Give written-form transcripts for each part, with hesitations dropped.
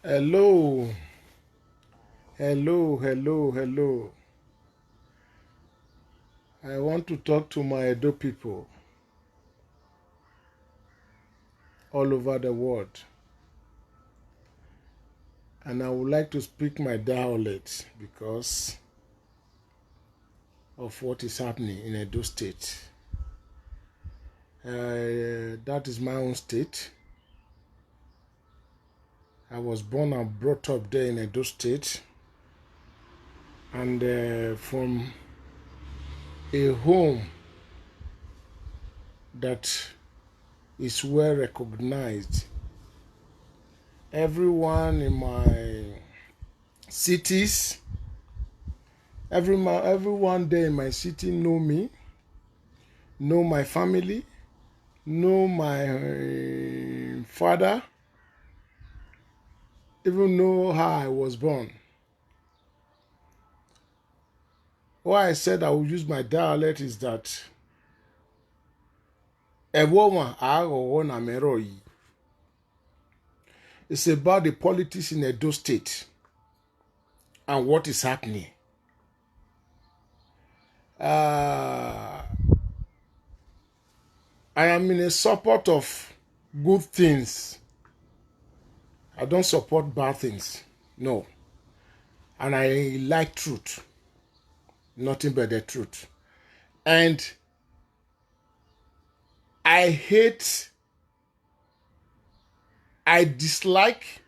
Hello, hello. I want to talk to my Edo people all over the world. And I would like to speak my dialect because of what is happening in Edo State. That is my own state. I was born and brought up there in Edo State. And from a home that is well recognized. Everyone in my cities, everyone there in my city know me, know my family, know my father, even know how I was born. Why I said I will use my dialect is that it's about the politics in Edo State and what is happening. I am in a support of good things. I don't support bad things. No. And I like truth. Nothing but the truth. And I dislike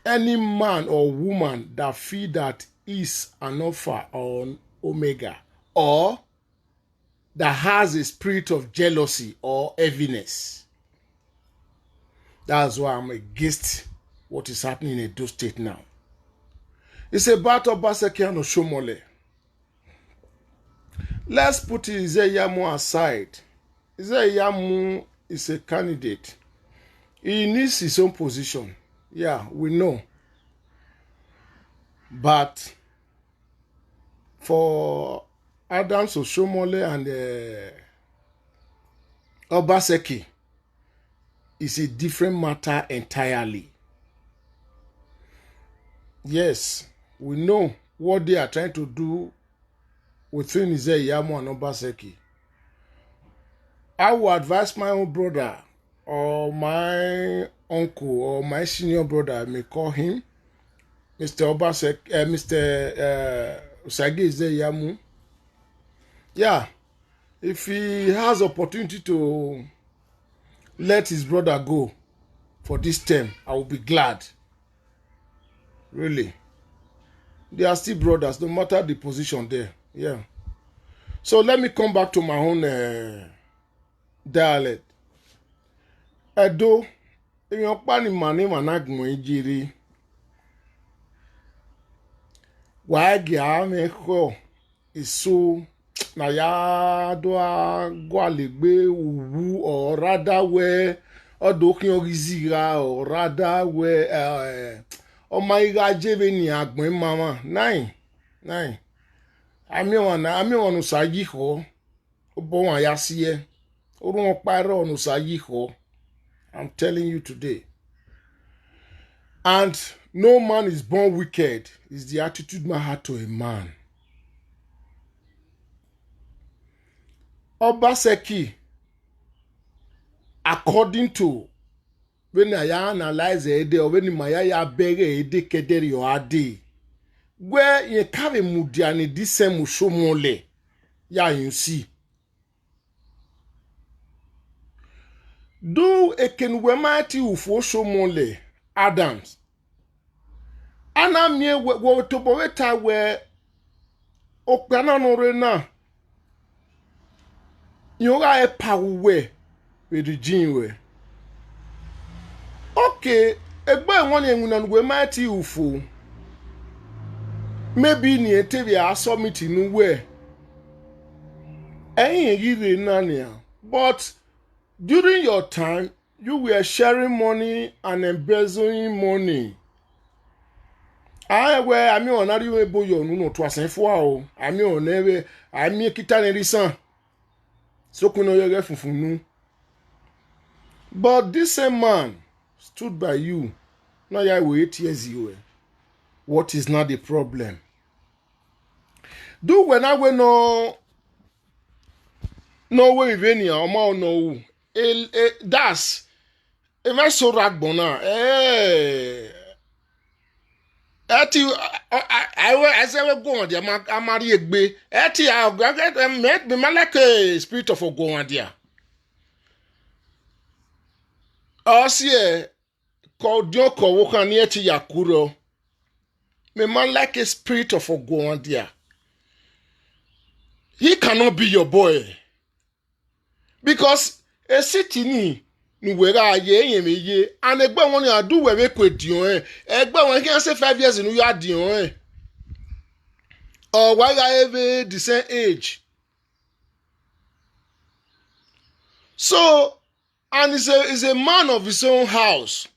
any man or woman that feel that is an alpha or omega, or that has a spirit of jealousy or heaviness. That's why I'm against what is happening in Edo State now. It's about Obaseki and Oshomole. Let's put Izeyamu aside. Izeyamu is a candidate. He needs his own position. Yeah, we know. But for Adams Oshomole and Obaseki, it's a different matter entirely. Yes, we know what they are trying to do within Izeyamu and Obaseki. I would advise my own brother or my uncle or my senior brother, I may call him Mr. Obaseki, Mr. Usagi Izeyamu. Yeah, if he has opportunity to let his brother go for this term, I will be glad. Really. They are still brothers, no matter the position there. Yeah. So let me come back to my own dialect. Edo, èèyàn pa ni màní mànágùn ìjírí. Wàá gẹ̀ àmì kọ́ èso na ya do agwalegbe uwu or rather where odokin orizira or rather where Omaiga jebe ni agbon mama nine ami won usayi ho obo won ya siye orun won pare on usayi ho. I'm telling you today. And no man is born wicked. It's the attitude man had to a man. Obaseki, according to when I analyze it, or when I beg a decade or a day, where you carry Mudiani disem shomole, ya you see. Do a ken wemati ufo shomole Adams. Ana mie wo to boweta where okana no rena. You got a power with the gene way. Okay, a boy one and we might you fool. Maybe near TV I saw me to know where. Ain't giving none. But during your time, you were sharing money and embezzling money. I mean, on not even boy, you know, twas and four. I mean, on never, I mean, Kitan son. So, can you get from? But this same man stood by you No, yeah, we 8 years you. What is not the problem? Do when I will no way venia or no. Das. If I so ragbona, I say go on there. I marry a be. I met me like a spirit of a go on there. See, called Joko Wokan near to Yakuro. Me man like a spirit of a go on there. He cannot be your boy. Because a city ni wera ye me ye and egbe won ya do we kwedion egbe won can say 5 years in you are dion or why are the same age. So and is a man of his own house.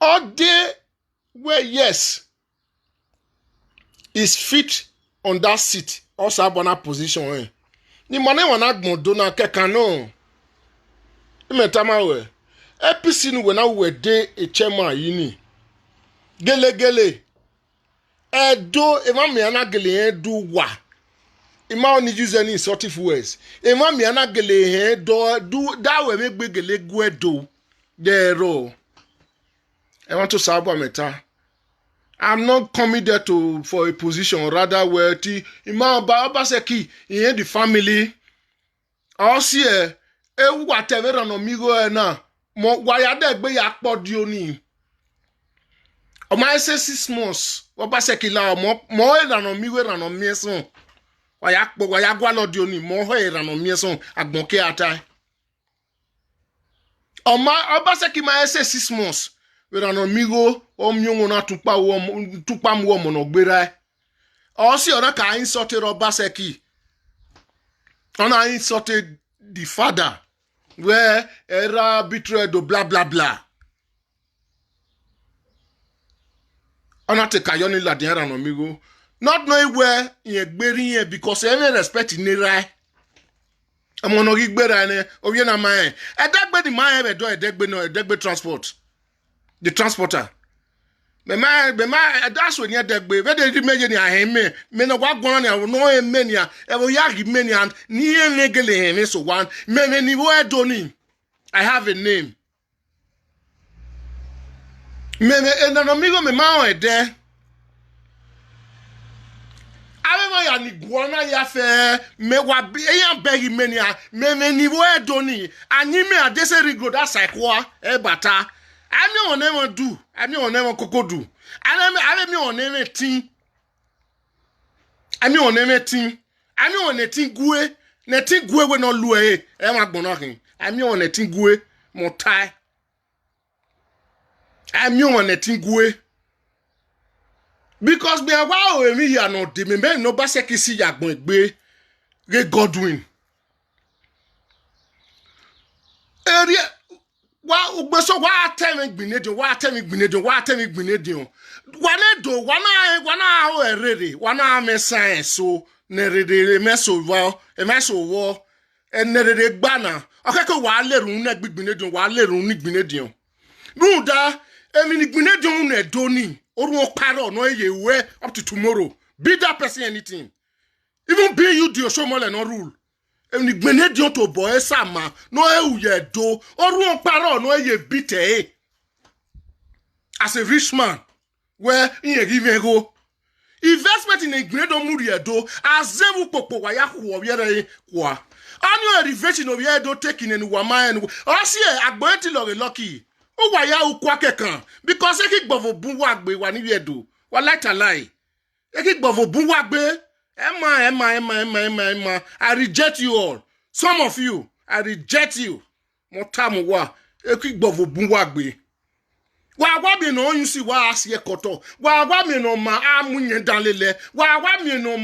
All day where yes is fit on that seat also have one position ni mane wana gbondo na keka no imetama we APC nu we na we de e chairman yi ni gele edo ema me ana gele edo wa ema oni use any insultive words ema me ana gele edo do that we make gele gu edo dero I want to sabo meta. I'm not coming there for a position, rather wealthy. Imam Babaseki, in the family. Also, whatever no migo na. Mo waya degbe ya podio ni. O ma say 6 months. Babaseki la mo era no migo era no mieson. Waya gwa lodio ni mo ho era no mieson agbonke atai. O ma Babaseki ma say 6 months. Wera no migo o myongo na tupa mu omo no gbera o si ona ka insulted Obaseki ona insulted the father where era betrayed blah blah blah ona te kayoni la de era no migo not knowing where ye gberi here because any respect in right am no gbera ne o ye na man edegbe di man e do edegbe transport the transporter. Me that's when you degbe. Where they imagine ya him me no wa gwan na no mania. E wo ya gi mania ni legele him so one. Me ni wo edoni. I have a name. Me and an amigo me ma o ede. Ave ma ya ni gwana ya fe me wa be yan begi mania. Me ni wo edoni. Anyi me adese rigo that psycho e bata. I mean on never do. I mean on never coco do. I mean on never ting. I mean on never ting. I mean on a ting gue. Neting gue we no lue. Emma bonoking. I mean on a ting gue. Motai. I mean on a ting gue. Because me a wow me ya no de me no baseki si ya gbon egbe. Re Godwin. Area wa ugbeso wa temi gbinedin wane do wana ho erere wana me science so nerere meso wo enerere gbana akeke wa lerun na gbinedin wa lerun ni gbinedin nuda emi ni gbinedin na doni orun paro no ye up to tomorrow be that person anything even be you the Osomole no rule. Eni Gbenedion to boy sama no ye do orun paro no ye bite as a rich man where in give go investment in a Gbenedion muri do azewu popo wa ya wo yere kwa annual elevation of ye do taking in wama and osi agbonti lori lucky o wa ya ukwa kekan because e ki gbovo bun wa gbe wa ni ye do wa like a lie e ki gbovo bun wa gbe Emma. I reject you all. Some of you, I reject you. Motamu wa. Eki gbovo bunwagbe. Wa mi no yin si wa asiye koto. Wa mi no ma amunye danlele. Wa mi no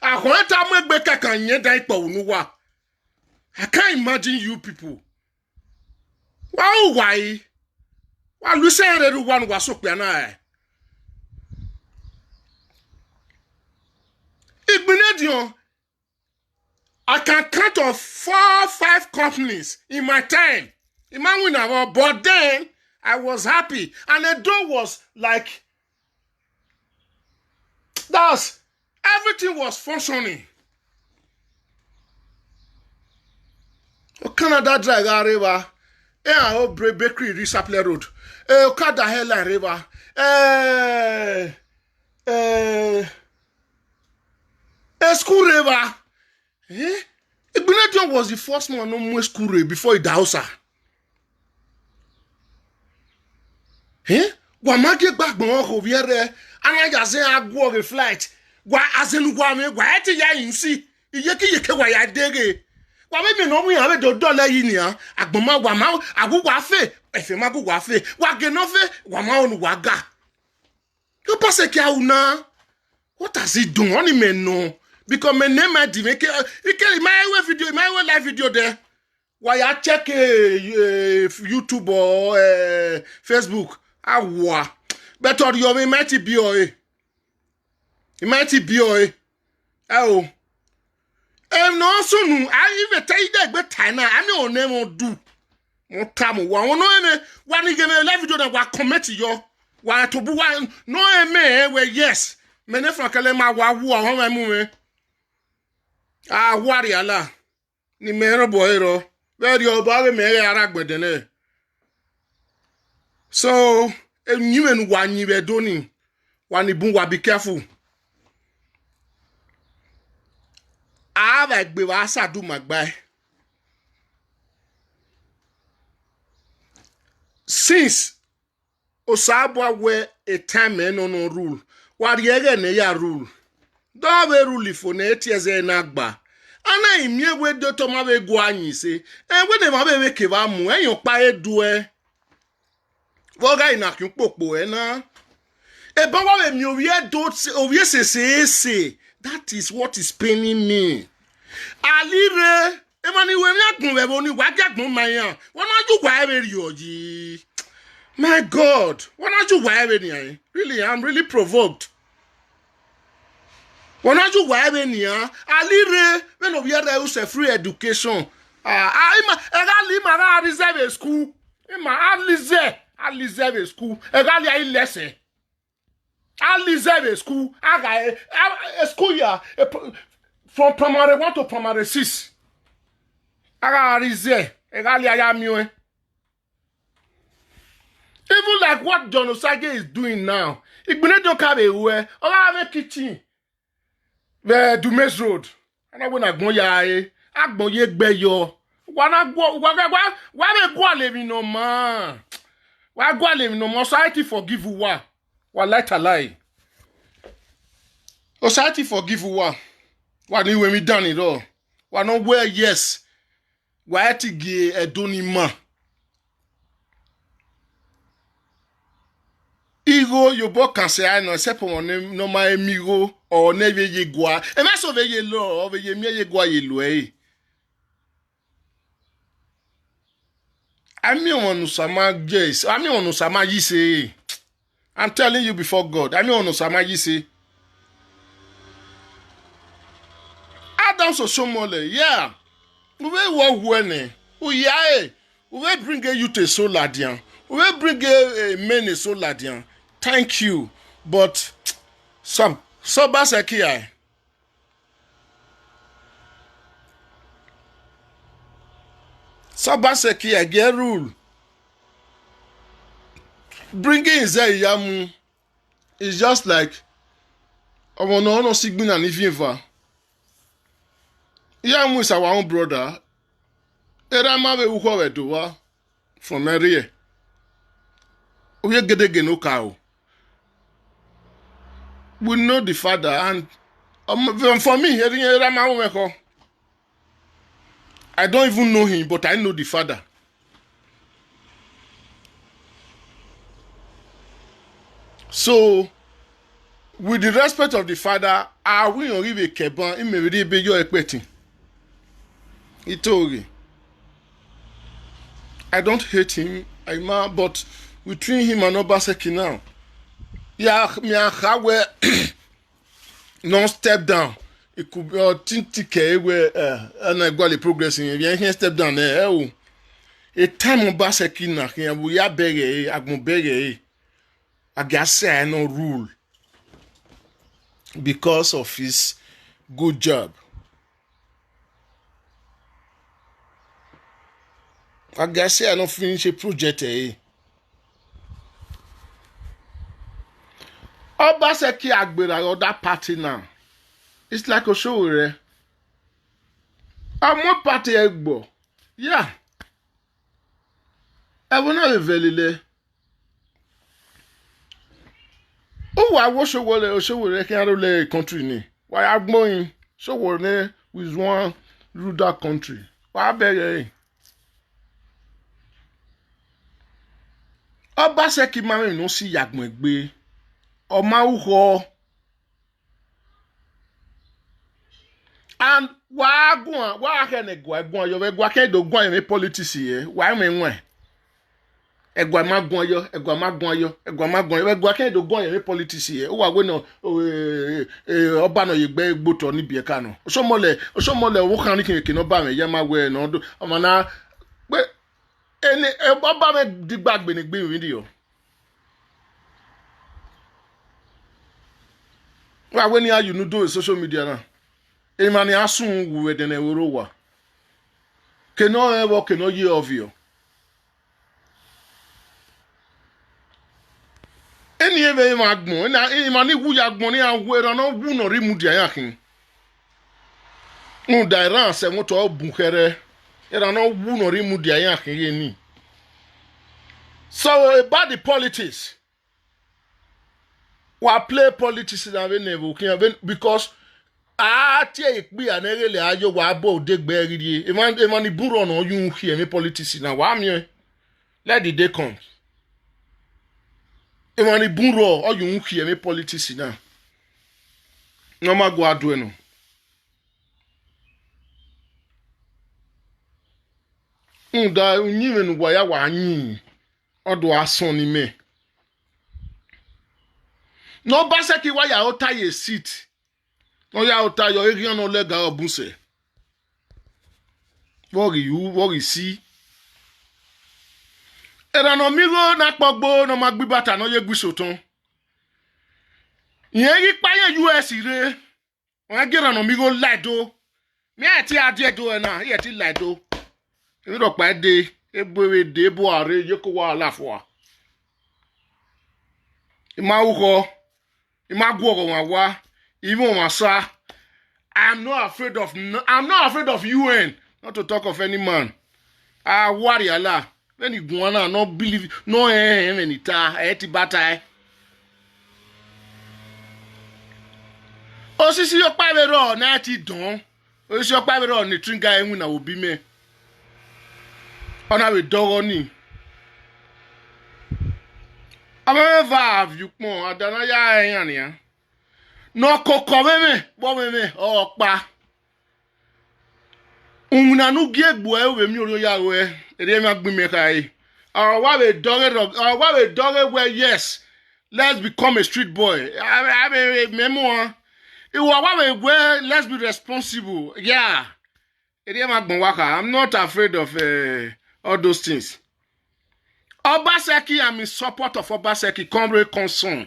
ahon ta mo egbe kakan yen dan ipo unu wa. I can't imagine you people. Why? Wa lu se re ru wan wa so pe na e. Igbenedion, I can count of 4 or 5 companies in my time. But then I was happy. And the door was like, everything was functioning. Canada Drive River. Bakery, Risaple Road. Okada Hela River. School River. Igbinedion was the first man no more school river before the house. Gwa mage gbagbon ko viere anaja se agwo the flight. Gwa azenu gwa me gwa eti ya insi. Yeke wa ya dege. Gwa me no mu ya be do dollar yi ni an. Agbon ma gwa ma agugwa fe. Efe ma gugwa fe. Gwa ge no fe gwa ma onu gwa ga. You pass ki auna. What has he done? Only me no. Because my name might make my video, my live video there. Why I check YouTube or Facebook. Better you might be oi. It might be oi. Oh. No soon. I even tell you that but time I know name do. More time one no one you a live video that wa comment yo. Wa to bu one no me where yes. Mene frankele ma wa wu awon mu me. Wari ala. Ni mero boyro. Very oba me ara gbedene. So, you and one you were doing. One ibun be careful. I like be wasa do magbai. Since Osabwa were a time men on no rule. What yega ne ya rule. Don't be rule for ne tieze nagba. Ana imye we do to ma be go anyi se. We de ma be we keva mu en pa edu e. Woga ina kun popo e na. E ba wa me owie do owie se. That is what is paining me. Alire e mani we mi agun we boni wa jagun mayan. Won na ju wa e ri oji. My God, won na ju wa e ni. Really, I'm really provoked. When I do whatever near, I live when we are use free education. I reserve a school. I reserve a school. I lesson. I reserve a school. I got a school year from primary 1 to primary 6. I got reserve. Even like what John Osage is doing now. It don't have a way. Or I have a kitchen. The Dumes Road. And I want to go ya. I go ye be yo. Why go living no man? Why go living no more? Society forgive you what? What light a lie? Society forgive you what? What when we done it all? What no where yes? Why to give a donima? Igo you both can say I know except on no my amigo or never ye gua. And that's over ye law over ye me gua ye lue. I mean on Sama Jace. I mean on Sama Yise. I'm telling you before God. I mean on Sama Yise. Adam so Somole, yeah. We will when yeah. We will bring you to Soladian. We will bring a many Soladian. Thank you, but some Sobasekia. Sobasekia get rule. Bringing Zayamu is just like I want no signal and Iviva. Yamu is our own brother. Eramabe uko wedowa from area. We get again no cow. We know the father, and for me, I don't even know him, but I know the father. So, with the respect of the father, I will give a keban. It may really be your expecting. He told me. I don't hate him, but between him and Obaseki now. Yeah, me and non step down. It could be a tintike where and I got the progress in. If you step down there, A time Obaseki na we ya bege agbonbege agase no rule because of his good job. Agase I no finish a project Obaseki agbera other party now. It's like a show I'm one party egbo. Yeah. I will not evaluate. Oh, I was show can country ni. Why I'm going so with one ruder country. Why beg Obaseki mami no si yagbon egbe. Oma uho. And why can a go you can do go in politics here? Why me one? Egwa magun yo, egwa can do go in politics here. Oh, I will no Oba no yegbe gboto ni bi eka no. Osomole wo kan ni kin no ba me yama we no do. Amana pe eni Oba me digbagbe ni gbe video. Wa when you no do social media na. Emani asun we de na woro wa. Keno ever keno ye of you. Eni ebe magbon na imani wu yagbon ni awero no wu no rimu dia yakin. Nu dairan se mo to bunkere. Era no wu no rimu dia yakin ye ni. So about the politics. We play politics na we never because tie ikpi anegele ayo wa bo degbe riri. Emani buro no yun here me politics na wa mi. Let the day come. Emani buro o yun here me politics na. No ma go adwe no. Nda unyime no wa ya wa anyi. Odo ason ni me. No Obaseki wa ya ota ye seat. No ya ota yo area no lega obuse. Wori si. Era no migo na pogbo no magbibata no ye gbisoton. Yen yi pa ye US re. Won gera no migo laido. Mi ati ade do na, ye ti laido. Mi ro pa de egbewe de bo are ye ko wa alafo. Ima uko Imagwa, even Masa. I'm not afraid of UN, not to talk of any man. Worry Allah. When you go on, not believe no any ta etibata. Osisi yo pavero na ti don. Osisi yo pavero ni tringa enwu na obi me. Ona we dogo ni. Ameva you pon adana ya eyan ni ya. No koko meme, bo meme pa. Una nu giegbo e we mi oro ya we. Ere mi agbin me kai. Wa we doge where yes. Let's become a street boy. I mean memo. Let's be responsible. Yeah. Ere mi agbon waka. I'm not afraid of all those things. Obaseki, I'm in support of Obaseki, comrade concern.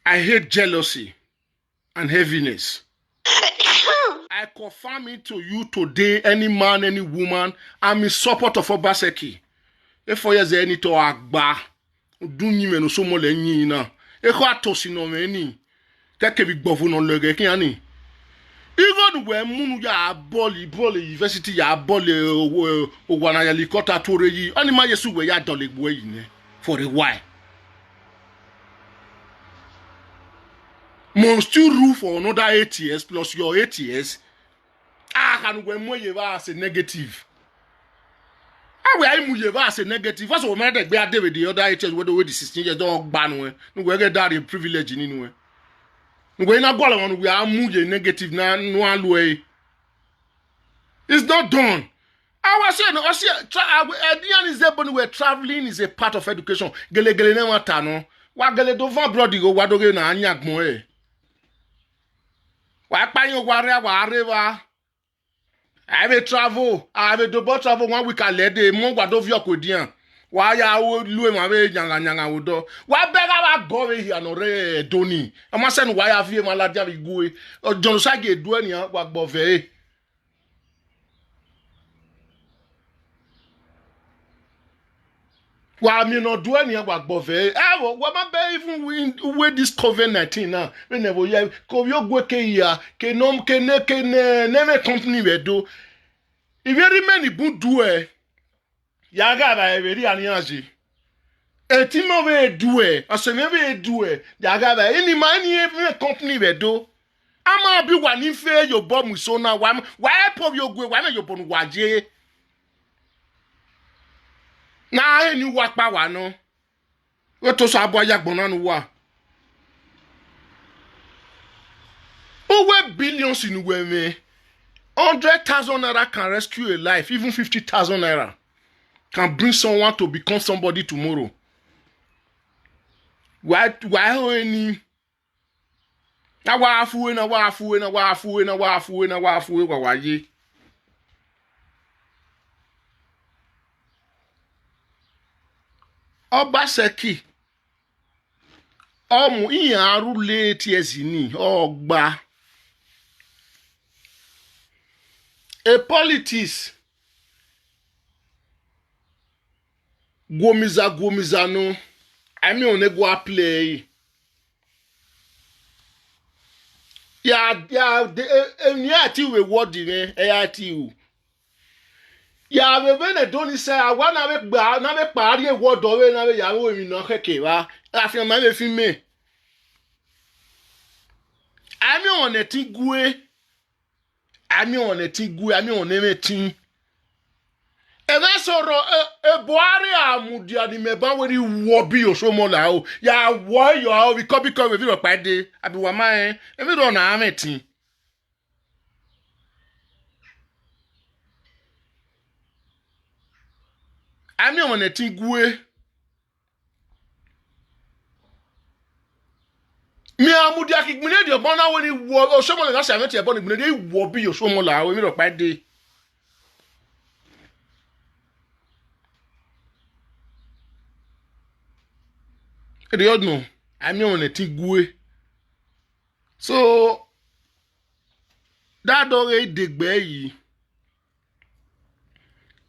I hate jealousy and heaviness. I confirm it to you today, any man, any woman, I'm in support of Obaseki. If for years any to agba, do ni me no so mo le yin na. E ko atosi no me ni. Keke bi gbofu no lege kin ani. Even when munu ya boli university ya boli wana ya likota tore yi ani ma yesu we ya dolegbo yi ne for a while. Must you rule for another 8 years plus your 8 years? Can we mo ye ba as a negative? We mu ye ba as a negative. What's what matter be ade with the other 8 years wey the 16 years don gba no we get that privilege ni no. We na go along we are moving negative na no alwe. It's not done. I was saying, we're traveling is a part of education. Gele ne wata no. Wa gele do van brody go wa doge na anyagbon e. Wa pa yin wa re wa. I may travel. I may double travel 1 week. I let the mongo do via Kodian. Why I would lose my way, Yanga Wodo. Why beg I go here no re Doni? I must send why I feel my lad go. Or John Sagi Duania, what bove. Why me not do any work bove? What my even with this COVID-19 now? Whenever you have Kovio Gweke here, Kenom Kene, never company we do. If you remain good do Yaga ba everi aniaji. Etimo we do aseme we do Yaga ba any money every company we do. Ama bi wani fe yo bom so na why pop yo gwe why yo bon waje. Na eni wa pa wa no. We to so aboya gbona no wa. Over billions in we me. 100,000 naira can rescue a life, even 50,000 naira. Can bring someone to become somebody tomorrow. Why any? Na wafuwe wawaye. Obaseki. Omu iya arule tiezini. Ogba. A politics. Gomiza no. I mean on go play. Ti we word ni ti. Ya we when don't say I want na me gba na me pari e word o we na me yawo mi na keke wa. Afi ma me fi me. I mean on etigwe. I mean on emetin. Ebe soro Buhari amudi ani meba wori wo bi osomo la o ya wo yo o bi because we fi pade abi wa ma e mi do na ametin ami on etin gue mi amudi akigbine de bon na wori wo osomo la se ameti e bon igbine de wo bi osomo la o mi do pade. They all know. I mean on a tigwe. So that already digbe.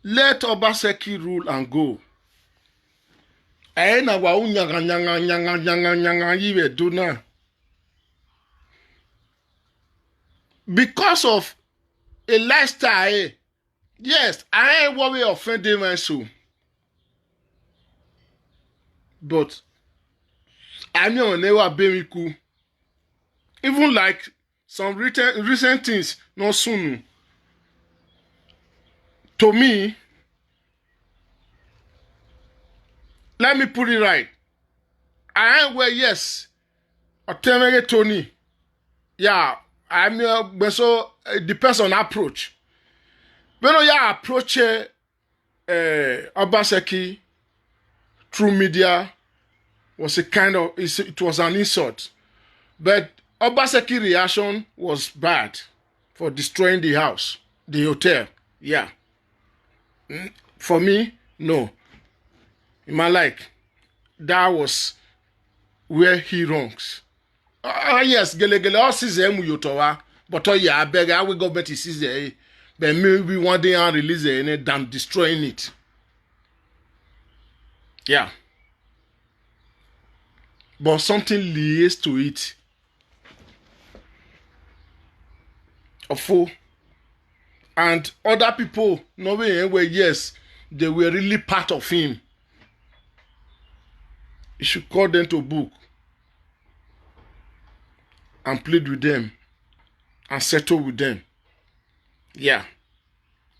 Let Obaseki rule and go. Aena wa nyanga yiwe do na. Because of a lifestyle, yes, I ain't worry offending my soul. But I mean, never be cool. Even like some recent things, no soon. To me, let me put it right. I am where yes, Otemege Tony. Yeah, I'm so it depends on approach. When you approach Obaseki through media. Was a kind of it was an insult, but Obaseki reaction was bad for destroying the house, the hotel. Yeah, for me, no. In my like, that was where he wrongs. Yes, gele all season mu yotowa, but yeah, I beg I will go better season. But maybe one day I release it and then destroying it. Yeah. But something lies to it. And other people, knowing where yes, they were really part of him. You should call them to book and plead with them and settle with them. Yeah.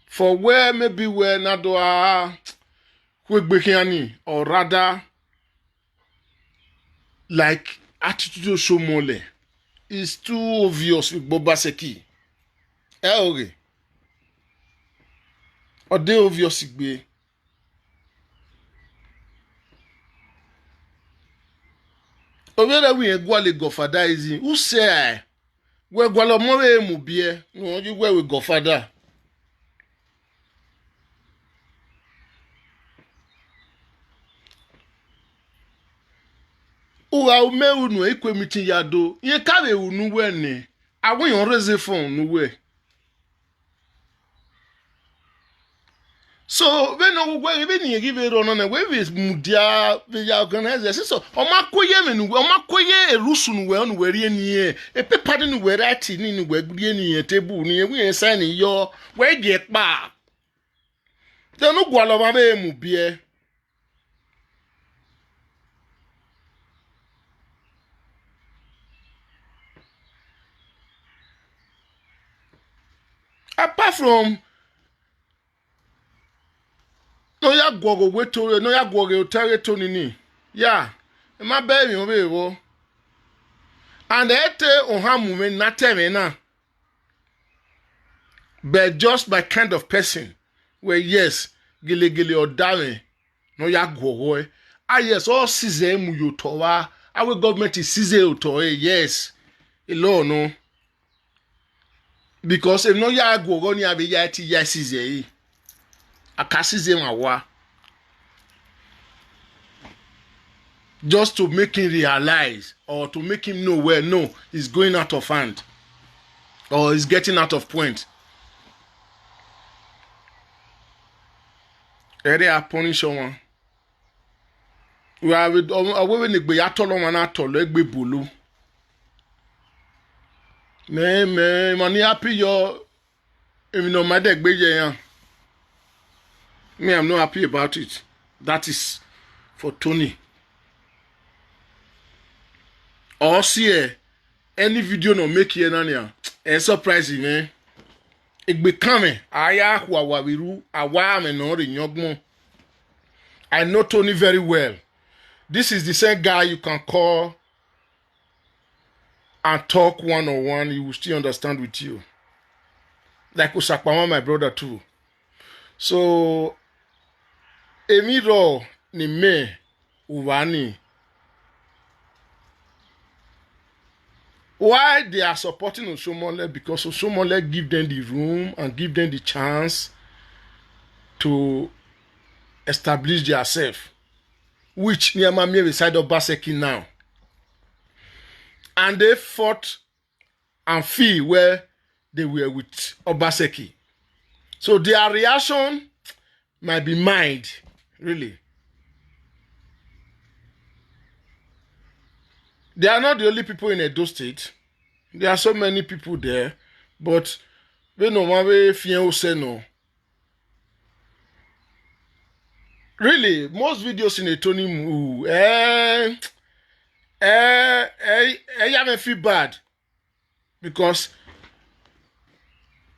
For where maybe where Nadoa or rather like attitude of Shomole is too obvious with Obaseki. Okay. Or they obvious be. Over we go le godfather is in. Who say we go lo mo we mu bie. No you where we godfather. Uwa ume unu ekwe miti yado. Ye kare unu we ne. Awe yon reze fon nu we. So when no we even you give it on na we mudia we organize so o makoye me nu o makoye erusu nu we onu we rie ni e pepa de nu we rati ni nu we grie ni e table ni e we sign yo we die pa de nu gwalo ma be mu bie apart from no ya gwogo weto no ya gwogo otere to ni ya e ma be mi o be wo and ete ohamu me na teme na but just my kind of person where yes gele or dame no ya gwogo yes all size mu yo to wa our government is size o to yes elo no because if no ya gwogo ni abi ya ti ya size akasize mawa just to make him realize or to make him know where no he's going out of hand or he's getting out of point. Ere a punish one. We are with we ni ya tolo man atolo egbe bolu. Me money happy yo if no my deg gbe yan. Me, I'm not happy about it. That is for Tony. Or see any video no make here nania. It's surprising, man. It become aya huwa wiru awa me no rinyogmo. I know Tony very well. This is the same guy you can call and talk one-on-one. He will still understand with you. Like Usakpama, my brother too. So Emiro ni me uwani. Why they are supporting Osomole? Because Osomole give them the room and give them the chance to establish themselves, which Nyamamie beside Obaseki now. And they fought and feel where they were with Obaseki. So their reaction might be mild. Really. They are not the only people in Edo State. There are so many people there. But we no mabe fien say no. Really, most videos in Etoni mu I me feel bad. Because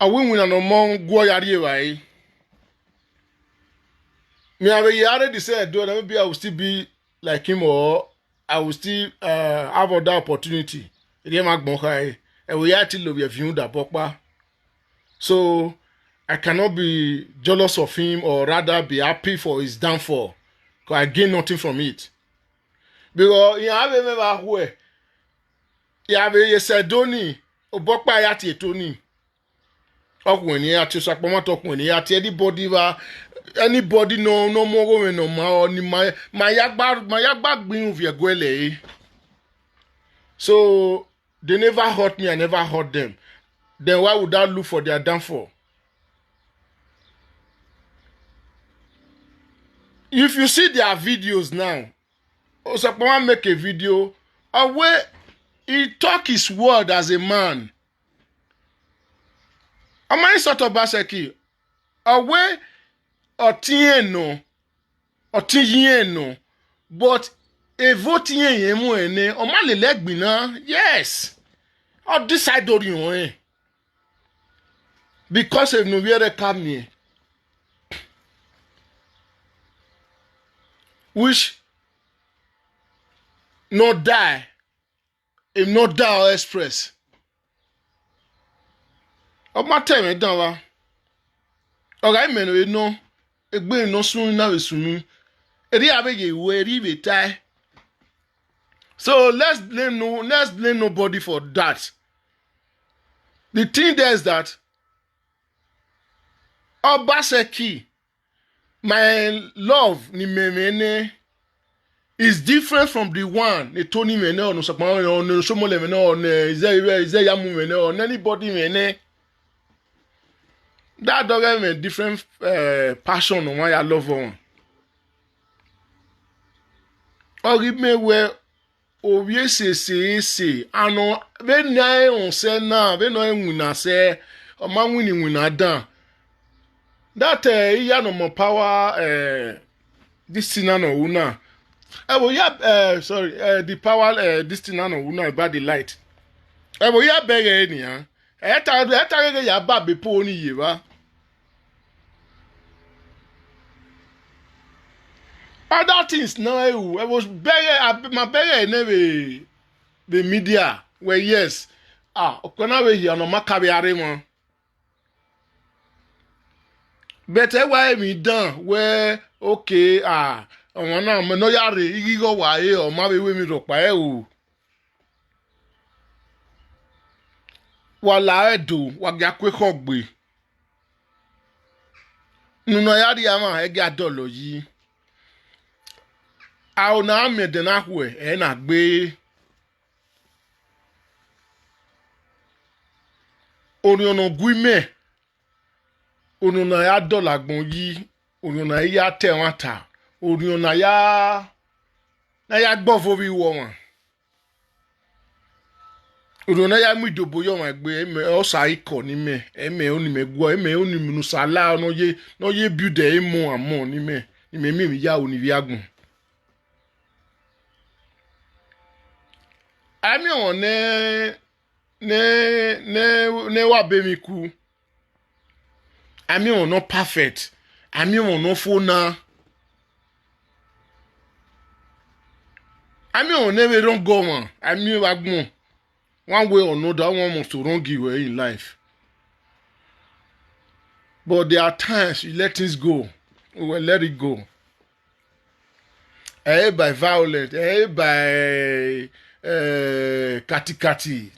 I win an among go yari wai. Me have already said, do maybe I will still be like him or I will still have other opportunity. So I cannot be jealous of him or rather be happy for his downfall because I gain nothing from it. Because you have a where you have a Sedoni or Bokpa Yati Tony. When you are to Sakpama when you are anybody no more going no more ni my yagba being via gwele. So they never hurt me, I never hurt them. Then why would I look for their downfall? If you see their videos now, Osakpama make a video where he talk his word as a man. Am I sort of Baseki? Where Otieno, but a voting yemu ene, o ma le legbina, yes. Or decide on because if no where come here, which no die, if no die or express. O ma tell me down wa. Okay, men we know. Egbe no sun na we sunu. Eri abege we eri be tie. So let's blame nobody for that. The thing there is that Obaseki, my love ni memene, is different from the one the Tony Mene or no Sakman or no Shomole Mene or Yamu Mene or anybody Mene. That dog have a different passion on why I love one. Or give me where Ovie say, I know, when I on say now, when I win, I say, or man winning when I done. That yeah, no more power, this thing, no, una. Well, yeah, sorry, the power, this thing, no, una about the light. Well, yeah, beg any, huh? I ya baby pony, you are. Other things now, I was begging, my beggar never the media. Well, yes, Okanawe here no makabe aremo. Better why me done where okay, ọmọ me no yare igigo waye o ma be we mi ro pa e o. Wala edo waga kwe kogbe. Nuno yari ama ege adolo yi. A o na me de na hwe e na gbe. Oriono guime. Oriono ya dola gbon yi. Oriono ya te wan ta. Oriono ya gbo fo bi wo won. Oriono ya mu idobo yo wan gbe me o sa iko ni me. Eme oni me gwo, eme oni mu sala no ye build e mo amon ni me. Ni me mi ya oni vi agun. Ami on ne wa be mi ku. Ami on no perfect. Ami on no fona. Ami on never don't go on. Ami wagbon. One way or another, one must to wrong you in life. But there are times you let things go. We will let it go. By violence, by kati.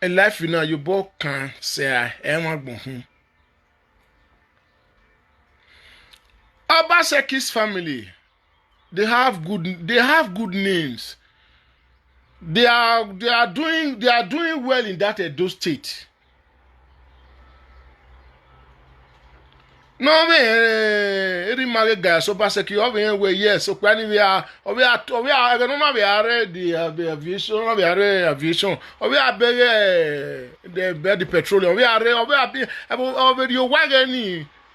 In life, you know, you both can say, Obaseki's family, they have good names. They are doing well in that Edo state. No me eri mage guys Obaseki over yes so kwani we are no be are the aviation no be are aviation we are the petroleum we are over the wagon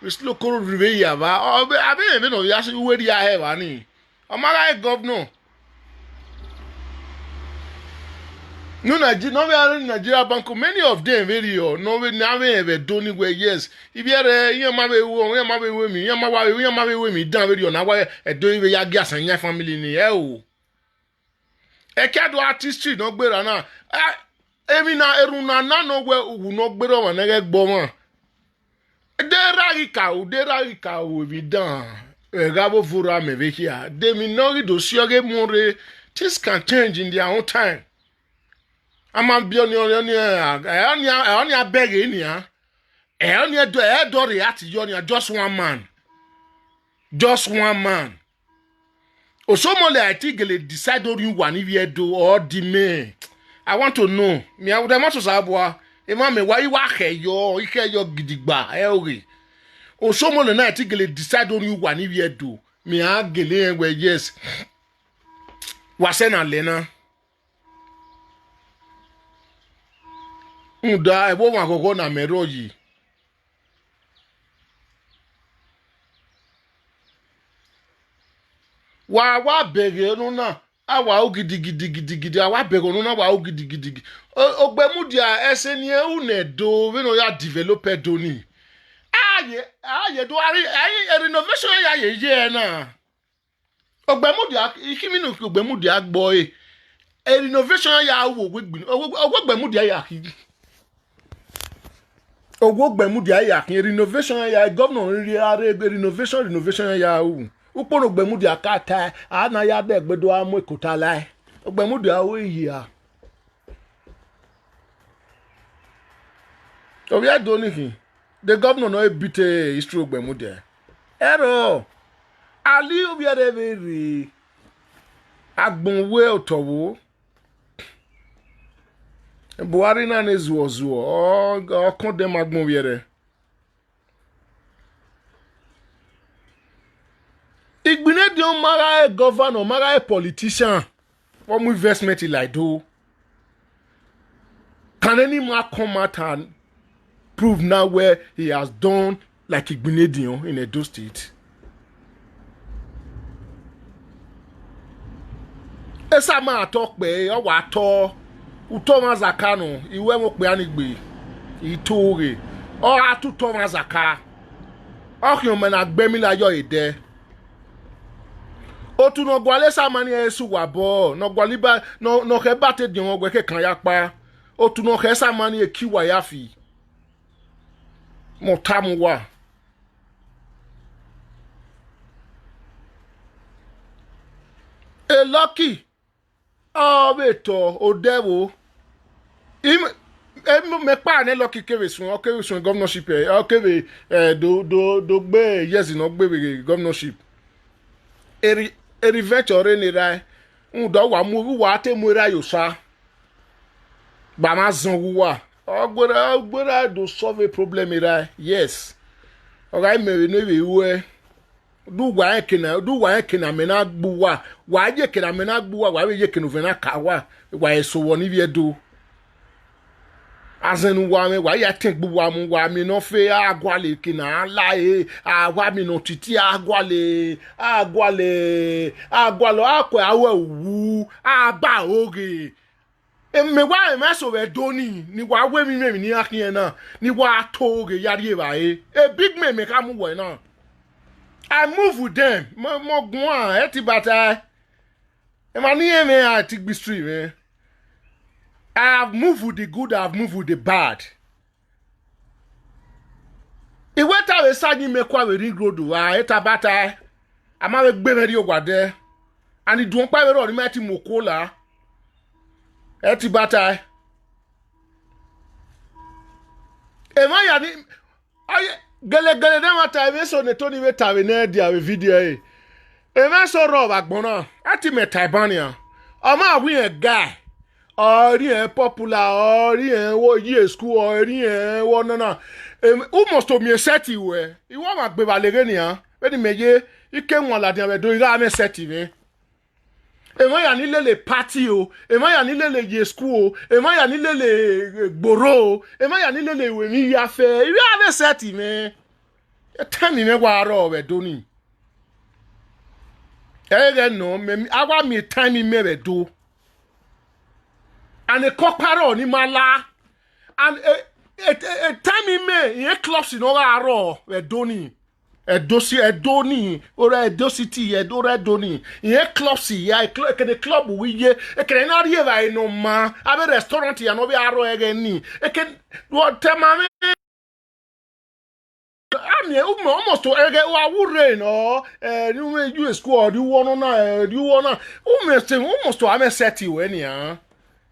we slow koro river ya ba abi no ya se we dia he ba ni amara governor no Nigeria bank many of them very no we never ever done where yes if you are you ma be we me down very na why e do we ya gas and family ni e o e kado artistry no gbera na emi na eru na no we wu no gbera wa na gbo mo de ragika we be down gabo fura me be here de mi no do sioge more things can change in their own time. I'm a I only beg in here. I only do react to just one man. Just one man. Osomole I think they decide on you one if you do or the me. I want to know. Me I would want to say boy. Me why you work here yo gidigba eh Osomole na I think they decide on you one if you do. Me I gele we yes. Wasena lena. Nda ebo wa gogo na meroji wa bege no na awa ogidi awa bege no na wa ogidi ogbemudia eseni e na do we no ya developer do ni aye do ari renovation ya ye na ogbemudia ikiminu ogbemudia gbo renovation ya wo ogbemudia ya ki Ogwo gbemu dia ya kin renovation ya governor ri are renovation ya u uporo gbemu dia kata ana ya de gbedo amu ekuta lai gbemu dia o yi a o ya do ni kin The governor no beat history ogbe there. Ero. Ali obi ade very. Agbonwe otowo. Buhari na nezuo zuo. O kon dem agbonwe ere. Igbine di on mara governor, mara politician. What investment like do? Can any man come out and prove now where he has done like Igbine Dion in Edo State? Esa ma talk be o wa to uto ma zaka no iwe mo pe anigbe itore o atuto ma zaka o ki o me na gbe mi la yo ide. Otu no gwale sa mani esu wabo no gwaliba no ke bate di won gwe ke kan ya pa otu no ke sa mani e kiwa ya fi mo tamu wa e lucky beto odewo me pa ne lucky kere sun governorship kere do gbe yes no gbe governorship revenge ore ni rai ndo wa mu wa te mu rai yosa ba ma zan wuwa ogbora do solve a problem rai yes orai me no we we du wa ekena me na gbuwa wa je kena me na gbuwa wa we je kenu ve na kawa wa eso wo ni bi do azenu wa me wa ya think gbuwa mu wa mi no fe agwale kena lae agwa mi no titi agwale akwa awe wu aba oge me wa me so we doni ni wa we mi ni akin na ni wa to oge yari e ba e big me ka mu wo na I move with them mo gun etibata e ma ni me ati gbi street me I have moved with the good, I have moved with the bad. It went out with Sagi Mekwa with Ring Road, Etabata. I'm a big over there. And it don't quite on the Matty Mokola. Etibata. Am I Gale Dama time so the Tony Vetavine dia video. Am I so rob Agbona? Atime Tibania. Am I win a guy? Ori popular, ori wo ye school, ori wo na. Almost to me seti we. Iwo ma gbe balere ni an. Be di meje, ike won la dia be do ira me seti me. Ema ya ni lele party o, ema ya ni lele ye school o, ema ya ni lele gboro o, ema ya ni lele we mi ya fe. Ira me seti me. E temi me wa ro be do ni. No, me agwa mi time me be do. And a cockparo ni mala and a time in me ye clubs in all our we doni a doni or a dosity a dora doni ye clubs ya the club we ye e can not hear I no ma a restaurant ya no be aro again ni e can what temame almost to rain or you squad you wanna almost to am set you any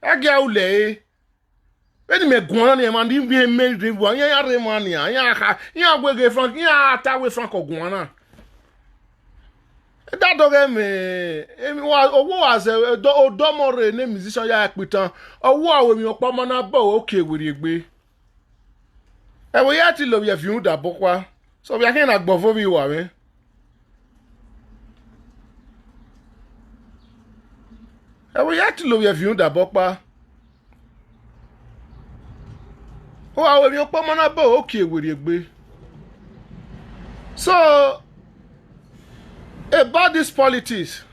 Aga ule. Beni me gwana ni man di bi me revo ya remani ya gwege frank ya atawe frank ogwana. That doge me wa owo as odomore ne musician ya pitan owo awe mi opamo na ba oke wiri egbe. E wo ya ti lo ye fi da bokwa. So bi akin na gbofo bi wa me. We have to love your view that bokpa. Oh, I will be up okay with you. So about this politics,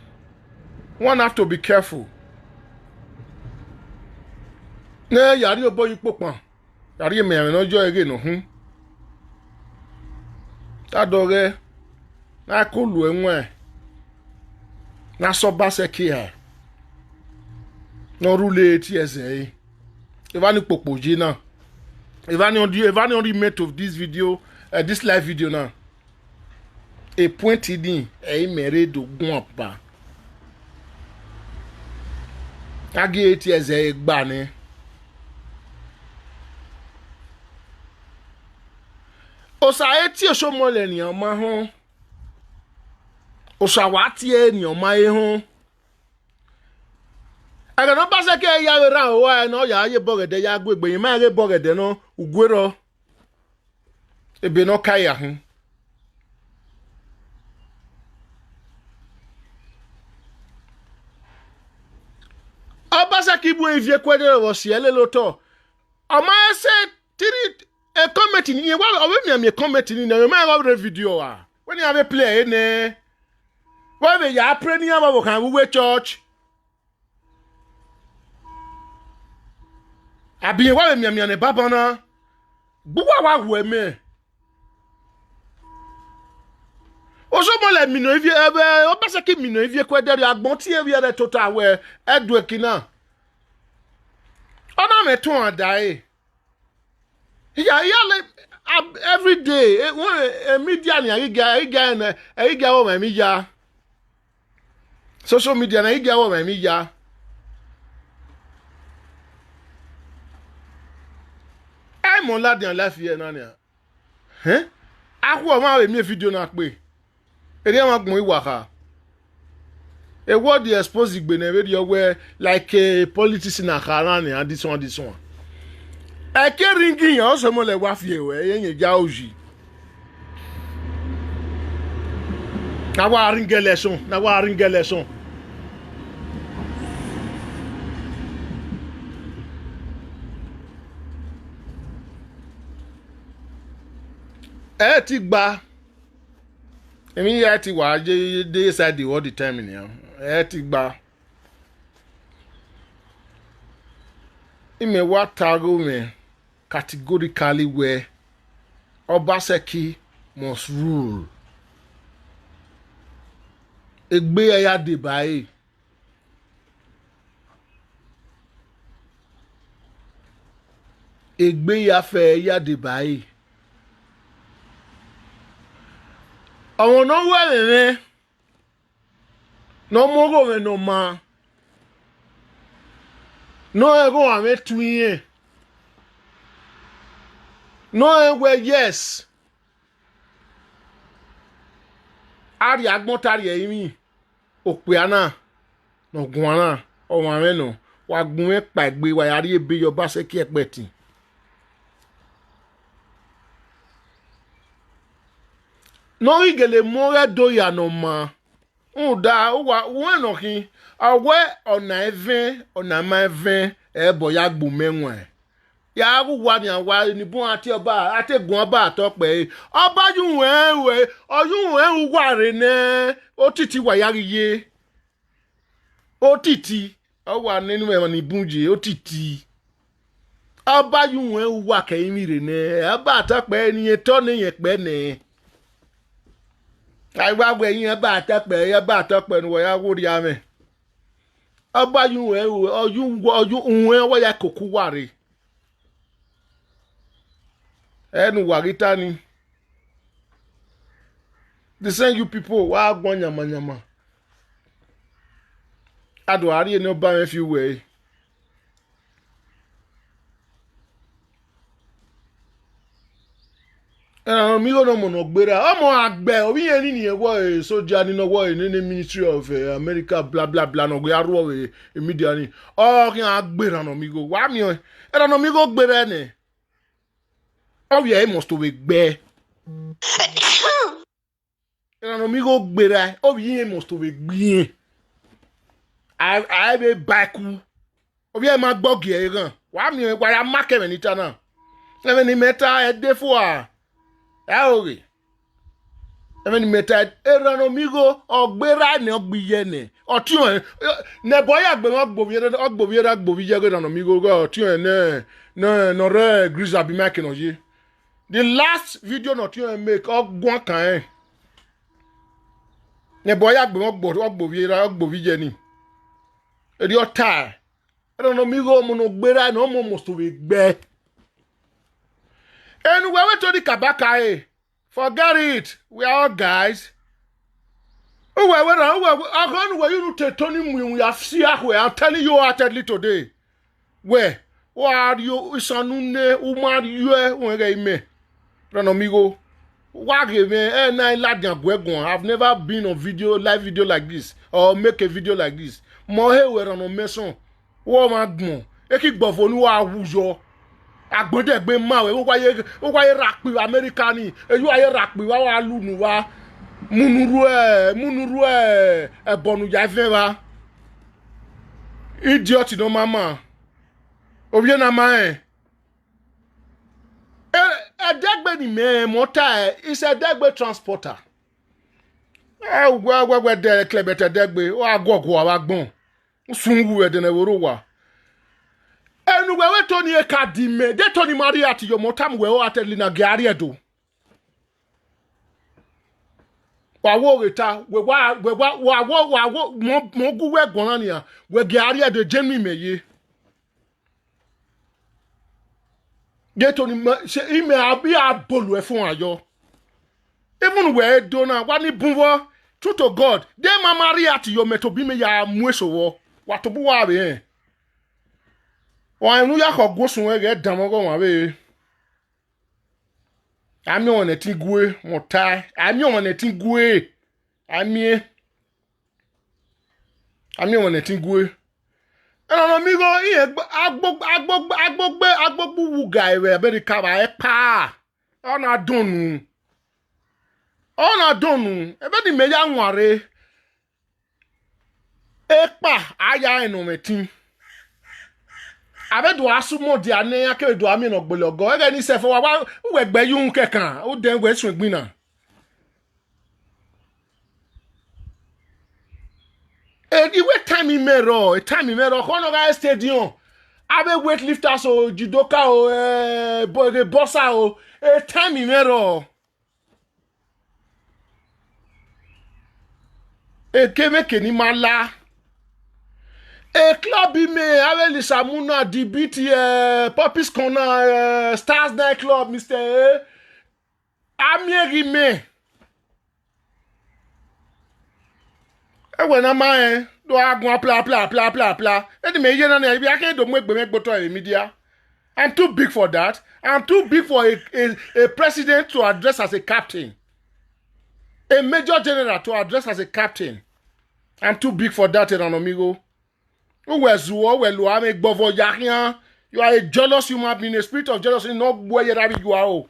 one have to be careful. Ne yari obo you pokpan. Yari me no joy again no Tadoge na kolu enwe. Na so ba sekia. No rule TSA. Evani Popoji now. Evani on the mate of this video, this live video now. A pointed in a married to Guampa. Agi TSA Bane. osa eti osomole ni oma ho osa wati e ni oma e ho aga no pase ke ya ra o wa no ya ye bogede ya gbegbe ma ye bogede no ugwero ebe no kaya ho Obasa kibu evie kwede wo siele loto Oma se tiri a comment ni wa we me comment ni na me ma video a when you have a play ne wa be ya pray ni aba kan we church abi wa me ne baba na buwa wa hu me Oso mo le mino evie ebe Obasa ki mino evie kwede ri agbon ti evie re total we edu ekina Ona me tun adai Yeah, like every day. Media ni agiga o media. Social media na agiga o media. I mo la den life here na ni. Aku o ma we mi video na pe. E dey ma gbon iwa ka. E word dey expose igbe na radio where like a politician na kara ni and this one. Eke ringi yan so mo le wa fie we yen ja oji na wa ringele son ti gba emi ya ti wa je dey side all the time ni ti gba ime wa tago me categorically where Obaseki must rule. Egbe ya de bae. Egbe ya fe ya de bae. Awon no wele ne. No mo go no ma. No ego ame tuye. No we yes. Ari agbon tari emi. Ope ana. No gun ana. O wa me no. Wa gun e pa egbe wa yari ebe yo Obaseki epeti. No igele more do ya no ma. Uda wa no kin. Awe ona even ona ma even e bo ya gbu menwe. Ya wa ni awa ni bon ati oba ategun oba atope oba yun we oyun wa re ne otiti wa yariye otiti o wa ninu me ni bunje otiti oba yun wa ke mi re ne oba atope ni eto ni yen pe ni ai wa gbe yin oba atope ni wo ya wo ri ame oba yun oyun wa ya koku wa re Enu warita ni. They send you people wa gbon nyama. Ado ari eno ba me fi we. Mi go no mo no gbera. Omo agbe obi yen ni ewo soja ni no wo ni Ministry of America blah blah blah no gbe aro we media ni. O kin agbera no mi go. Wa mi o. Era no mi go gbera ni. Oh yeah, must be gbe. Era no mi go gbera. Oh yeah, must be gbe. I be baku. Oh yeah, ma gbogi e gan. Wa mi wa ya mark me ni ta na. Even ni meta e de fo a. Ori. Even ni meta era no mi go ogbera ni ogbiye ni. Otun ne boya gbe won gbobi je go no mi go otun no re grisa bi make no ye. The last video not you make ogwon kan ne boya gbe ogbobi je ni. E di ota. I don't know mi go mo no gbera no mo must be gbe. Anyway, we to the Kabaka. Forget it. We are all guys. You to Tony we have see I'm telling you heartedly today. Where are you? Isanune umar you me. Rano migo. I've never been on live video like this, or make a video like this. Mohe were on a mason. Magmo. Eki Bovonu Awujo. Agbodegbe mawe. Owaye rakpi Americani. You are rakpi. Wa lunu wa. Munurue. Bonu yaveva. Idiot no mama. Obiena mae. A degbe ni me motor is a degbe transporter. We de klebete degbe o agogo awagbon. Sungu de na worowa. Enu we Tony e kadime, de Tony Maria ti yo motam we o atelina gari edo. Wa wo reta we mo gu we gbon ni a we gari edo jenu meye. De Tony se ime abi abolu e fun ayo. Even we do na wa ni bunwo true to God. De ma Maria ti yo metobi me ya muesowo. Wa to bu wa be. Wa enu ya ko gosun we ge dan mo go wa be. Ami on etin gue motai. Ami on etin gue. Ami on etin gue. Eno mi go iye agbogbo wuga ewe America ba e pa. Ona donu. Ebe di me ya nware. Epa aya eno metin. Abe do asumo di ane ake do ami no gbologo. Ege ni se fo wa we gbe yun kekan. O den we sun gbin na. Iwe time imero, kono ga stadium. Abe weightlifters o judoka o bossa o time imero. Keme keni mala. Club ime ave lisamuna dibiti Poppies Corner Stars Night Club Mr. Amieri me. When am I? Do I go pla. Let me hear na I can't do make boto media. I'm too big for that. I'm too big for a president to address as a captain. A major general to address as a captain. I'm too big for that, amigo. You are a jealous human being, a spirit of jealousy, not where you are.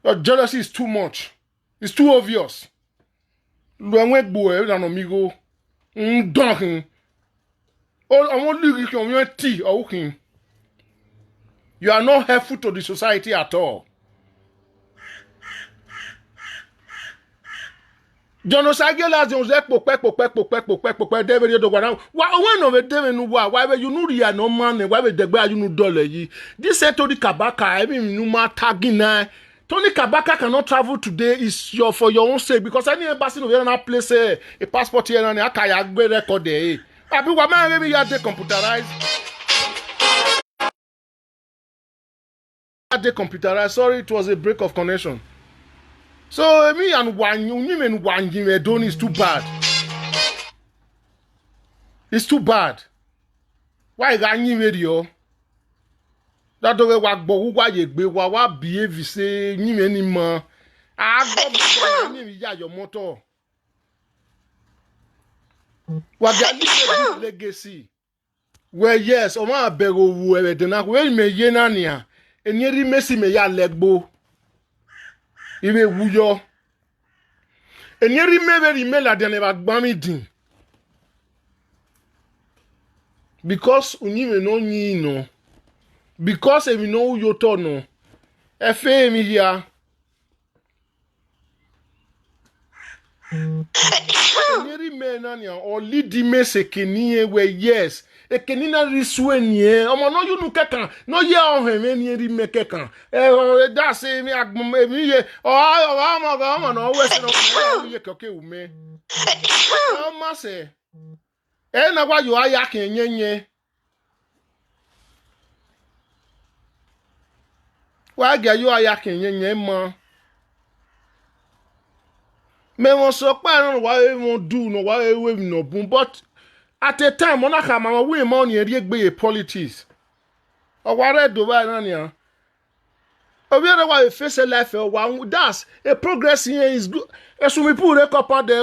Your jealousy is too much. It's too obvious. Amigo. You are not helpful to the society at all. Jonosagela Jose pope David do wana one of them no why you no ria no man why the gba you no dollar yi this say Tony Kabaka even no ma tagging na Tony Kabaka cannot travel today is for your own sake because any embassy no very na place a passport here na aka ya gbe record there abi wa man we ya dey computerized sorry it was a break of connection. So me and one don't is too bad. It's too bad. Why ganyi radio? That do wa gbo wa ye gbe wa behave say nyime ni mo. Ah go ni ya your motor. Wa ga legacy. Well yes, o ma bego wu e de na we me ye na nia. Enieri mesi me ya legbo. Iwe wuyo. Enieri meveri mela de neba gbami din. Because uniwe no nyi no. Because emi no uyoto no. Efe emi ya. Enieri me nanya or lidi me sekeniye we yes. Ekenina riswe niye. Omo no you kekan. No ye oheme enieri me kekan. That say me agme ye. Oh no we say no ye koke ume. Oma say. Na wa yo aya kenyenye. Wa ga yo aya kenyenye mo. Me won so pa no wa we won do no wa we no bun but at a time monaka mama we money e gbe politics. O wa re do ba na ni an. Obiara wa face life wa that's a progress here is good. Esumi pu re kopa de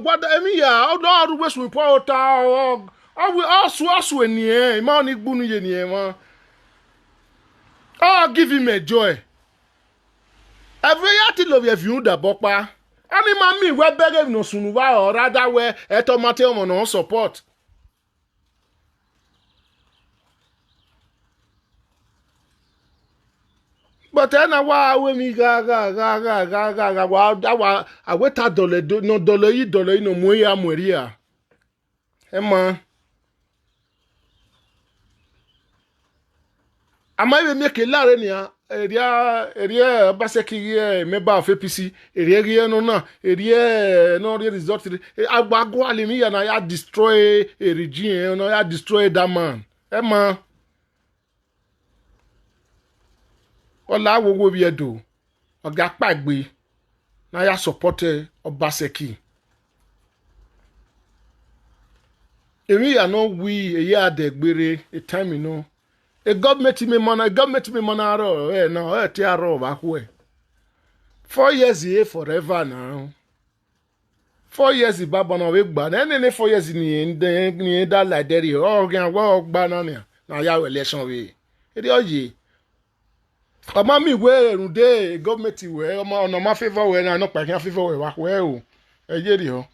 what emi ya o do aru we sumi pu ota o we asu eni e ma ni gbunu ye ni e ma. Oh, give him a joy. Every yati love you view da bopa. Ani mami we beg no sunuwa or rather we etomate omo no support. But then we mi ga wa aweta dole no dole no mo ya mweri a. Ema. Ama we make lare ni a area baseki member of APC area no na area no result agbago alimi ya na ya destroy a regime no ya destroy that man. Ema. Ola wo bi edo oga pagbe na ya support Obaseki emi ya no we e ya de gbere a time you know a government me mana ro no ti aro ba ku 4 years here forever now 4 years baba na we gba na any 4 years ni that like there o gan wa gba na ya election we e dey oye Ama mi we runde government we no ma favor we na no pa kan favor we wa we o eye ri ho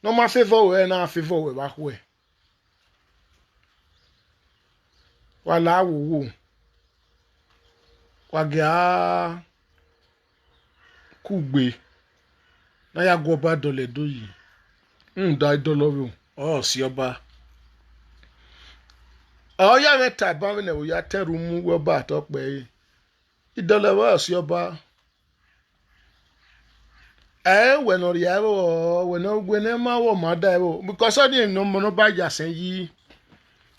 no ma favor we na favor we wa we wala wo wa ga kugbe na ya go ba dole do yi da idolo o si oba ya meta ba we na wo ya teru mu wo ba to pe idole wa si oba we no ri awo we no gwe na ma wo ma da wo because o ni no mo no ba ja sen yi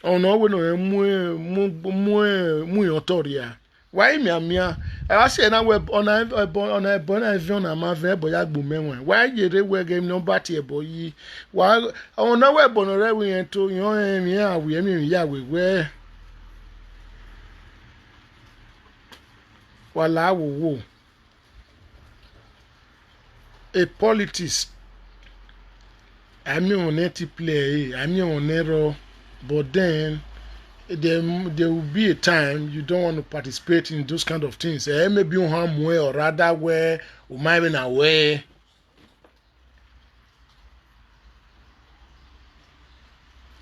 ono we no mu yo toria why me amia I say na we ona avion na ma ve bo ya gbo menwe why yere we game no ba tie bo yi why ona we bo no re we to yan mi awe mi ya we wala wo a politics ami on it play ami on error but then there will be a time you don't want to participate in those kind of things maybe on harm way or rather where we might be away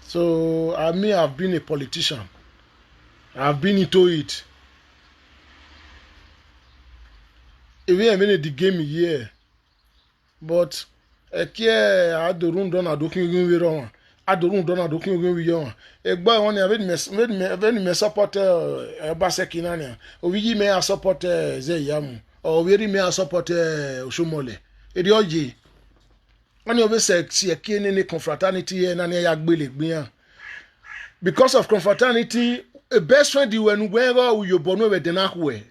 so I may have been a politician I've been into it even I mean the game here but adorun don adokin gun we ro adorun don adokin gun we yo egba won ni me support Obaseki na ni owi me support Zeyamu o we me support Osomole eri oje oni obi se ni confraternity na ni ya gbelegbe because of confraternity a best friend you when go you bono we de na hwe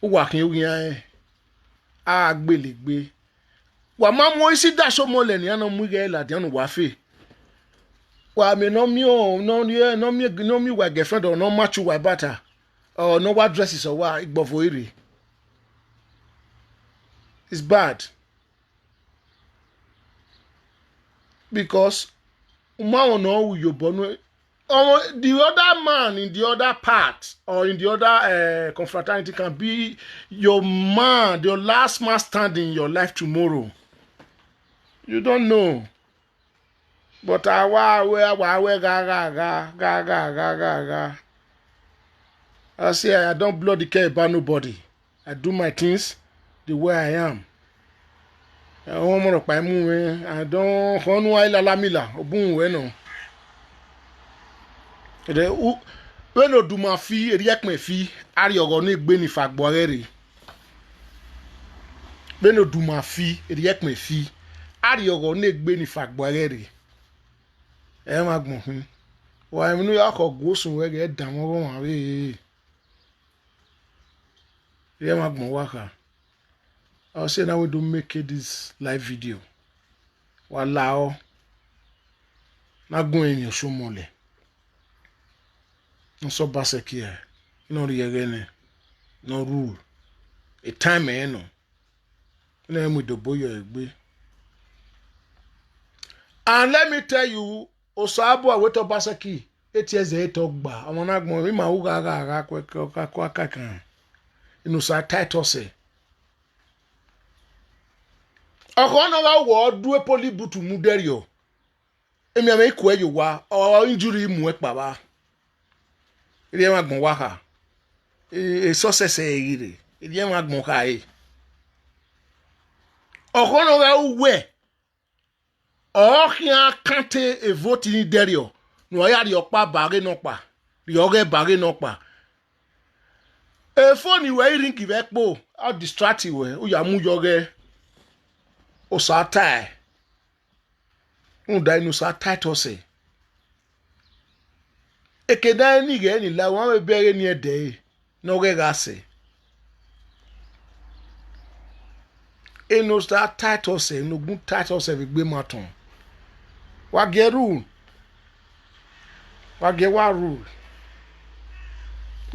o wa kin wi an a gbelegbe wa ma mo isi da Osomole ni na mu ge la de no wa fe wa me no mi wa girlfriend or no match wa bata or no what dresses or wa igbofo ere it's bad because man no you bono the other man in the other part or in the other confraternity can be your man, your last man standing in your life tomorrow. You don't know. But ga. I say I don't bloody care about nobody. I do my things the way I am. I don't honu ila lamila obun we no. When o do ma fi eriek me fi ari ogo no egbe ni fagbore when o do ma fi eriek me fi ari ogo no egbe ni fagbore re e ma gbon wa mi no yakọ gosun we ge dan mo won we e ma gbon wa ka I say now we do make this live video wala o na gun eyan Osomole so baseki no yegene no rule a time no na mu do boyo egbe. And let me tell you, Osabo aweto baseki 8 years to gba awon agbon mi ma wo ga kwa kan inu sa title say ọkọ wa wo du poli butu mu derio emi ame ku eyo wa o injury mu e pa ba ile ma gbon wa ha success e ire ile ma gbon ka e ọkọ wa we ọkìá kante e vote ni derio no ya ri opa bare no pa ri ore bare no pa e phone we ring ki po a distract we o ya mu yoge o sa tai un dai no sa title say e ke dai ni ge ni la won be bere ni ede no ge ga say e no sa title say no gun title say be gbe maton wa ge rule wa ge wa rule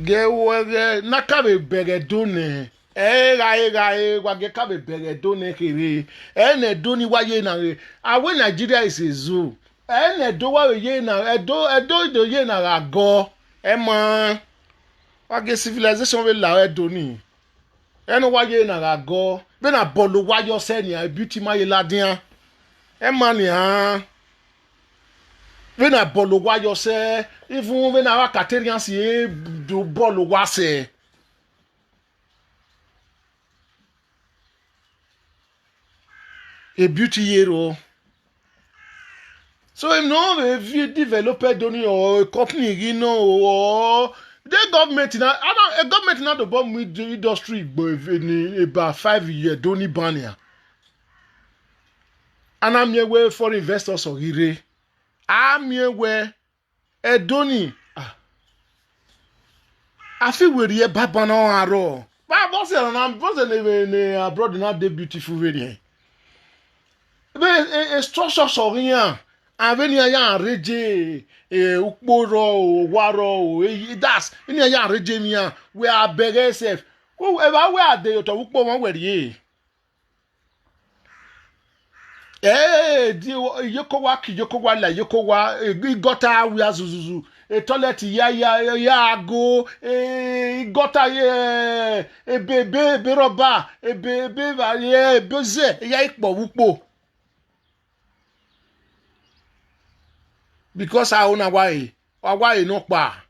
ge wo ge na ka be bere do ne ga wa ge ka be bere do ne kere ne do ni wa ye na re awe Nigeria is a zoo ne do wa ye na edo ye na ga go ma wa ge civilization we la edo ni no wa ye na ga go be na bolo wa yo se ni beauty ma ye ladian ma ni ha we na bolo wa yo se even we na wa caterian si do bolo wa se a beauty hero. So if no if developer don't or a company you know or the government now a government now the bomb with the industry in about 5 years don't ban here. And I'm here where for investors or here. I'm here where a doni I feel we're here baba no aro. But boss and boss abroad now they beautiful really. But a structure so here. Aveni aya reje ukporo waro das ini aya reje mi a we abere sef who ever we ade to ukpo won we ri di yoko wa la yoko wa igota we azuzuzu toilet ya go igota bebe roba bebe ba beze ya ipo ukpo. Because I own a why no pa.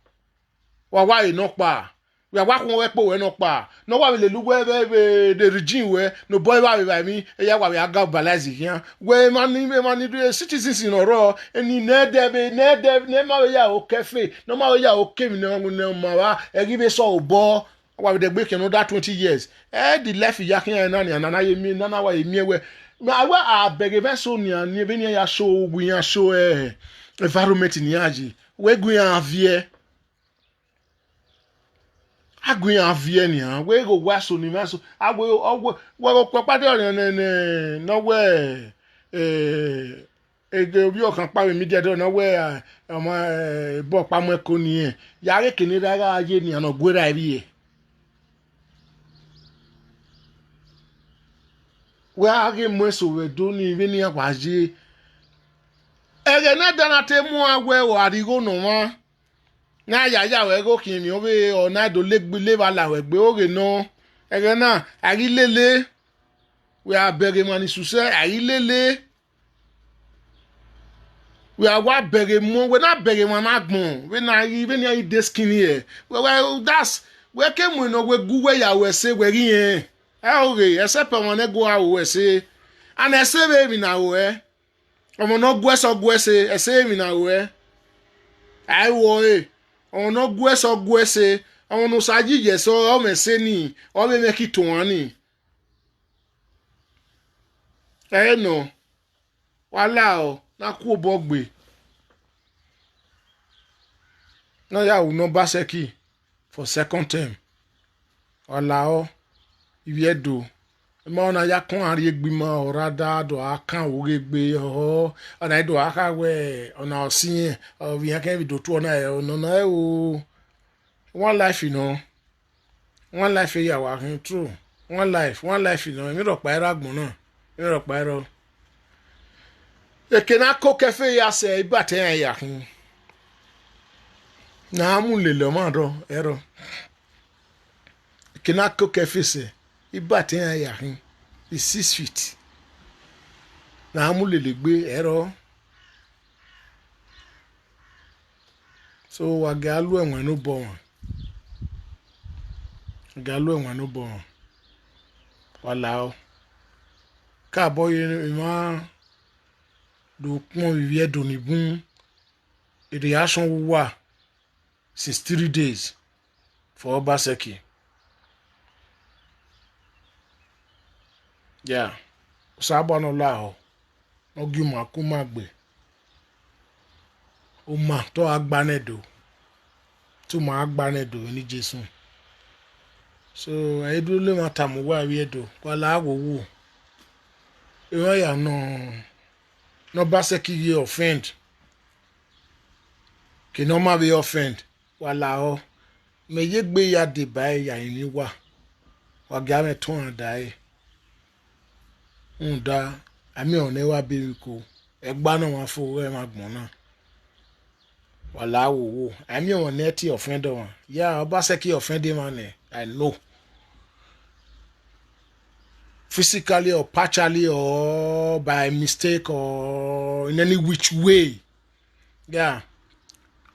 Why no pa. We are walking away we no pa. No one will look where the regime where no boy by me, we are got balazi here. Where money citizens in a row, and in never ya o cafe, no matter ya okay, no mawa, and give us all ball. While they break another 20 years. The left yakin and I mean, none away me where. I beg a so near ya show, we are show environment ni aji we gun avie agun avie ni an we go wa so ni maso awe owo we pade orin no we ege bi okan pa mi de no we omo bo pamo eko ni e yare kini daga aye ni an ogwera ri e we age mo so we do ni we ni apaje ege na dana te mu awe o arigo no wa na ya we go kin mi o be ona do legbe bala we gbe ore no ege na ari lele we abere mani suse ari lele we awa bere mo we na bere man agbon we na even ya dey skin here we that's we came we no we gu we ya we say we ri yen ore except won e go awo we say and e say baby na we ọmọ no gwese ese mi na we ai wo ọmọ no gwese ọmọ no saji je so o me se ni o me ki to wan ni no wala o na ku obo gbe no ya u no baseki for second term wala o ibi edo ma na ya kon ari egbimo orada do akan oregbe o ona do aka we ona osin o bi yan ke bi do tu ona e ona na o one life, you know. One life, you are working true. One life, you know. You don't buy rag, no. You don't buy rag. You cannot cook a fair, ya say, but ya. Na amule le mando, ero. You cannot cook a fish, but ya. It's 6 feet. Na amule le gbe, ero. So wagalu enwe no bon. Galu enwe no bon. Walao. Ka boy ma do pon vivier do ni bun. E reaction wa since 3 days for Obaseki. Yeah. Sabo no lao. Oguma kumagbe. O ma to agbanedo. To ma agbanedo ni Jesu. So I do le matamu wa wiedo. Wala wo. E ya no Baseki ye offend. Ki no ma be offend. Wala o. Me yegbe ya de bai ya ni wa. Wa ga me ton dai. Unda ami one wa be ko. Egba na wa fo we magbon na. Wala wo. Ami on neti offender one. Yeah, Obaseki offended man. I know. Physically or partially or by mistake or in any which way. Yeah.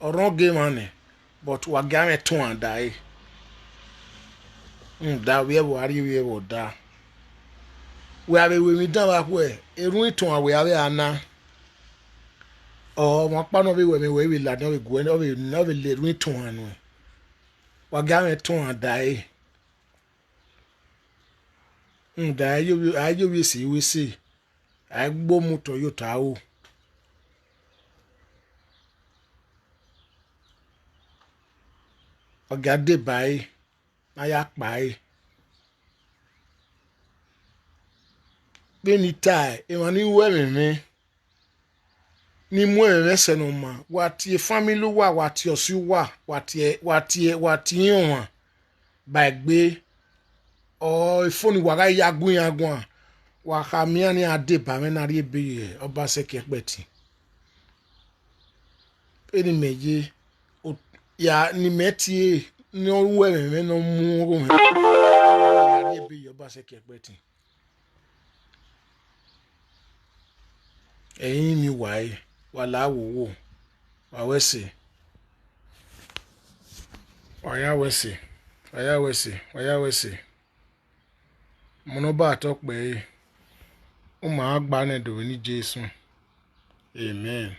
Or wrong game on. But we game to and die. That we will die. We have a we done back way. A ruin to we have a or my partner we will let no go and we never let ruin to and we game to and die. Die you will see, we see. I go moto you tao. Ogade bai na ya pai beni tai e mani we me ni mu e se no ma watie family wa watie osu wa watie yon ba gbe o phone wa ga yagun wa ka mi ani ade ba me na ri be Obaseki peti eni meje ya ni metie ni owo me no mu ro me ya be Obaseki peti eyin mi wai wala wo wa wese mono ba tok pe o ma gba ne do ni Jesu amen.